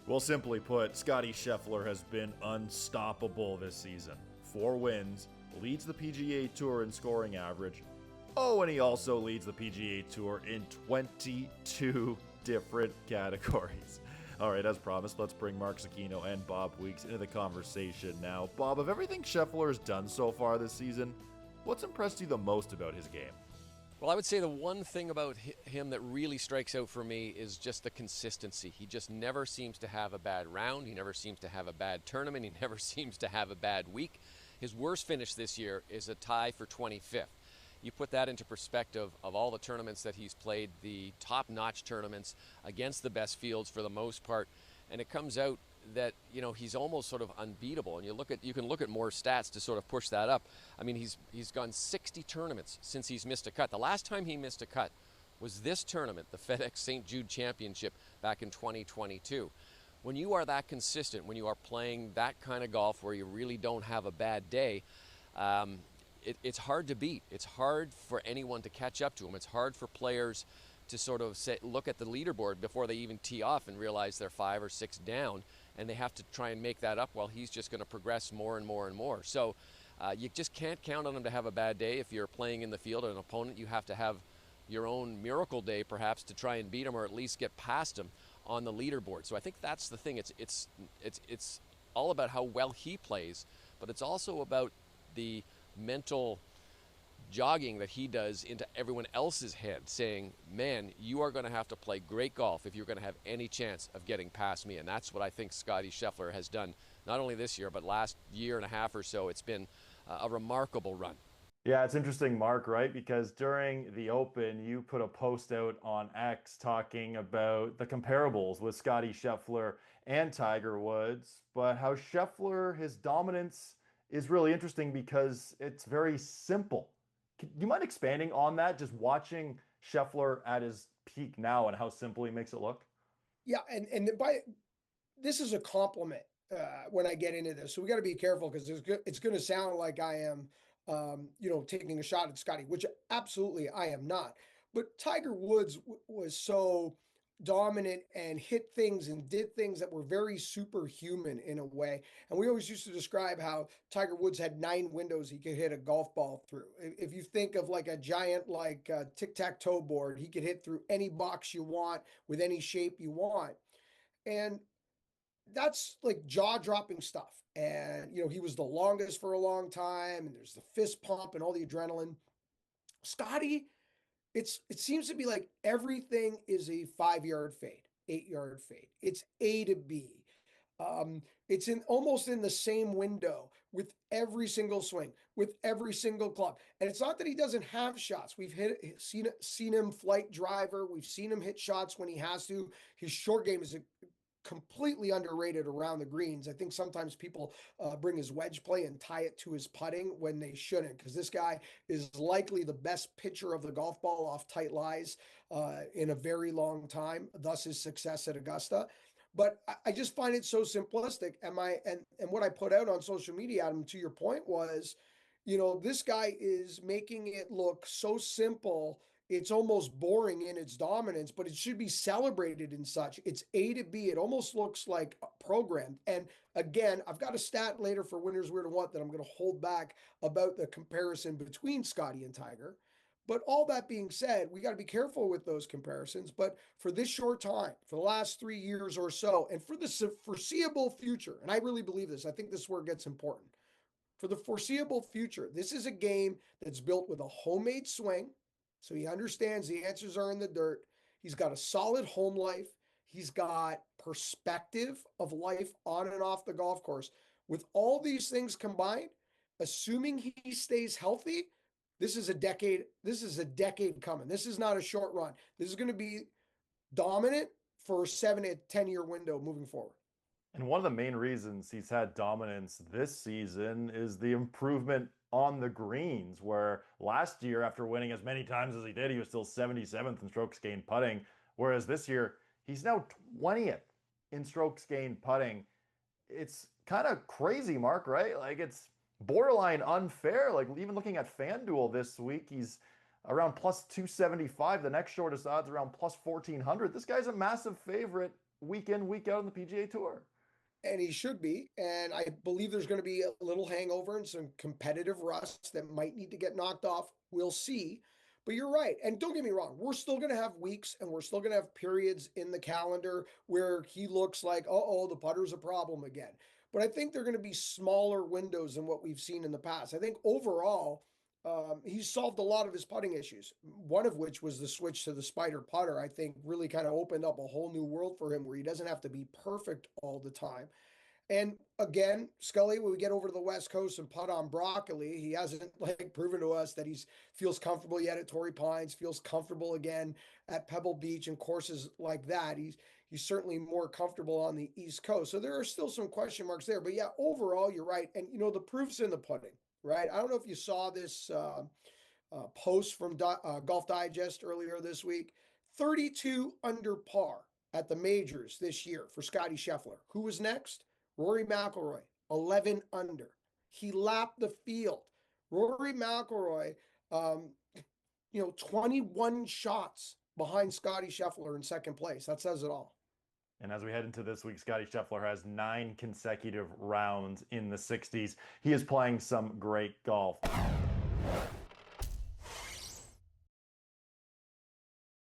Well, simply put, Scottie Scheffler has been unstoppable this season. 4 wins, leads the PGA Tour in scoring average. Oh, and he also leads the PGA Tour in 22 different categories. All right, as promised, let's bring Mark Zecchino and Bob Weeks into the conversation now. Bob, of everything Scheffler has done so far this season, what's impressed you the most about his game? Well, I would say the one thing about him that really strikes out for me is just the consistency. He just never seems to have a bad round. He never seems to have a bad tournament. He never seems to have a bad week. His worst finish this year is a tie for 25th. You put that into perspective of all the tournaments that he's played, the top-notch tournaments against the best fields for the most part, and it comes out that he's almost sort of unbeatable. And you can look at more stats to sort of push that up. I mean, he's gone 60 tournaments since he's missed a cut. The last time he missed a cut was this tournament, the FedEx St. Jude Championship back in 2022. When you are that consistent, when you are playing that kind of golf where you really don't have a bad day, it's hard to beat. It's hard for anyone to catch up to him. It's hard for players to sort of look at the leaderboard before they even tee off and realize they're 5 or 6 down, and they have to try and make that up while he's just going to progress more and more and more. So you just can't count on him to have a bad day. If you're playing in the field an opponent, you have to have your own miracle day perhaps to try and beat him or at least get past him on the leaderboard. So I think that's the thing. It's all about how well he plays, but it's also about the mental jogging that he does into everyone else's head, saying, man, you are going to have to play great golf if you're going to have any chance of getting past me. And that's what I think Scottie Scheffler has done, not only this year, but last year and a half or so. It's been a remarkable run. Yeah, it's interesting, Mark, right? Because during the Open, you put a post out on X talking about the comparables with Scottie Scheffler and Tiger Woods, but how Scheffler, his dominance is really interesting because it's very simple. Do you mind expanding on that? Just watching Scheffler at his peak now and how simple he makes it look? Yeah, and by this is a compliment when I get into this. So we got to be careful because it's going to sound like I am, taking a shot at Scotty, which absolutely I am not. But Tiger Woods was so dominant and hit things and did things that were very superhuman in a way. And we always used to describe how Tiger Woods had 9 windows he could hit a golf ball through. If you think of like a giant like tic-tac-toe board, he could hit through any box you want with any shape you want. And that's like jaw-dropping stuff. And he was the longest for a long time, and there's the fist pump and all the adrenaline. Scotty, it seems to be like everything is a 5 yard fade, 8 yard fade. It's A to B. It's in almost in the same window with every single swing, with every single club. And it's not that he doesn't have shots. Seen him flight driver. We've seen him hit shots when he has to. His short game is completely underrated around the greens. I think sometimes people bring his wedge play and tie it to his putting when they shouldn't, because this guy is likely the best pitcher of the golf ball off tight lies in a very long time, thus his success at Augusta. But I just find it so simplistic. And what I put out on social media, Adam, to your point was, this guy is making it look so simple it's almost boring in its dominance, but it should be celebrated in such. It's A to B. It almost looks like programmed. And again, I've got a stat later for winners, weird, and what that I'm going to hold back about the comparison between Scotty and Tiger. But all that being said, we got to be careful with those comparisons. But for this short time, for the last 3 years or so, and for the foreseeable future, and I really believe this, I think this is where it gets important. For the foreseeable future, this is a game that's built with a homemade swing. So he understands the answers are in the dirt. He's got a solid home life. He's got perspective of life on and off the golf course. With all these things combined, assuming he stays healthy, this is a decade. This is a decade coming. This is not a short run. This is going to be dominant for a 7 to 10 year window moving forward. And one of the main reasons he's had dominance this season is the improvement on the greens, where last year, after winning as many times as he did, he was still 77th in strokes gained putting. Whereas this year, he's now 20th in strokes gained putting. It's kind of crazy, Mark, right? Like it's borderline unfair. Like even looking at FanDuel this week, he's around plus 275. The next shortest odds around plus 1400. This guy's a massive favorite week in, week out on the PGA Tour. And he should be. And I believe there's going to be a little hangover and some competitive rust that might need to get knocked off. We'll see. But you're right. And don't get me wrong, we're still going to have weeks and we're still going to have periods in the calendar where he looks like, oh, the putter's a problem again. But I think they're going to be smaller windows than what we've seen in the past. I think overall, he's solved a lot of his putting issues, one of which was the switch to the spider putter. I think really kind of opened up a whole new world for him where he doesn't have to be perfect all the time. And again, Scully, when we get over to the West Coast and putt on broccoli, he hasn't like proven to us that he's feels comfortable yet at Torrey Pines, feels comfortable again at Pebble Beach and courses like that. He's certainly more comfortable on the East Coast. So there are still some question marks there. But yeah, overall, you're right. And the proof's in the pudding, right? I don't know if you saw this post from Golf Digest earlier this week. 32 under par at the majors this year for Scottie Scheffler. Who was next? Rory McIlroy, 11 under. He lapped the field. Rory McIlroy, 21 shots behind Scottie Scheffler in second place. That says it all. And as we head into this week, Scottie Scheffler has 9 consecutive rounds in the 60s. He is playing some great golf.